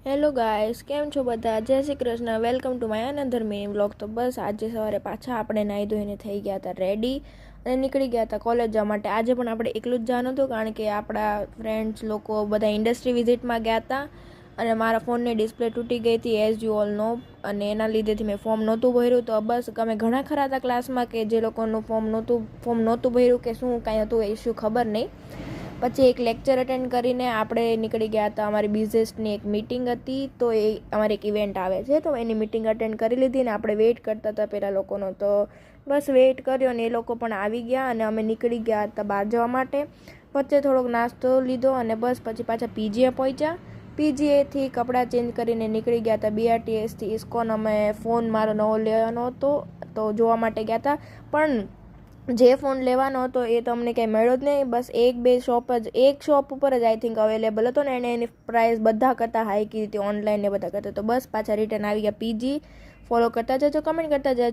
Hello guys, કેમ છો બધા? જય Shri Krishna. Welcome to my another mini vlog. તો બસ આજે સવારે પાછા આપણે નાહી ધોઈને થઈ ગયા હતા રેડી અને નીકળી ગયા હતા કોલેજ જવા માટે. આજે પણ આપણે એકલું જ જવાનું હતું કારણ કે આપણા ફ્રેન્ડ્સ લોકો બધા ઇન્ડસ્ટ્રી વિઝિટમાં ગયા હતા અને મારા ફોનની ડિસ્પ્લે તૂટી ગઈ હતી એઝ યુ ઓલ નો, અને એના લીધેથી મેં ફોર્મ નહોતું ભર્યું. તો બસ અમે ઘણા ખરા હતા ક્લાસમાં કે જે લોકોનું ફોર્મ નહોતું ભર્યું કે શું કાંઈ હતું ઇસ્યુ ખબર નહીં. પછી એક લેક્ચર અટેન્ડ કરીને આપણે નીકળી ગયા હતા. અમારી બિઝનેસની એક મિટિંગ હતી, તો એ અમારી એક ઇવેન્ટ આવે છે તો એની મિટિંગ અટેન્ડ કરી લીધી ને આપણે વેઇટ કરતા હતા પેલા લોકોનો. તો બસ વેઇટ કર્યો ને એ લોકો પણ આવી ગયા અને અમે નીકળી ગયા હતા બહાર જવા માટે. વચ્ચે થોડોક નાસ્તો લીધો અને બસ પછી પાછા પીજીએ પહોંચ્યા. પીજીએથી કપડાં ચેન્જ કરીને નીકળી ગયા હતા બીઆરટીએસથી ઇસ્કોન. અમે ફોન મારો નવો લેવાનો હતો તો જોવા માટે ગયા હતા, પણ જે ફોન લેવાનો હતો એ તો અમને કંઈ મળ્યો જ નહીં. બસ એક શોપ ઉપર જ આઈ થિંક અવેલેબલ હતો ને એને એની પ્રાઇસ બધા કરતાં હાઈ કીધી હતી ઓનલાઈન ને બધા કરતાં. તો બસ પાછા રિટર્ન આવી ગયા પીજી. ફોલો કરતા જજો, કમેન્ટ કરતા જજો.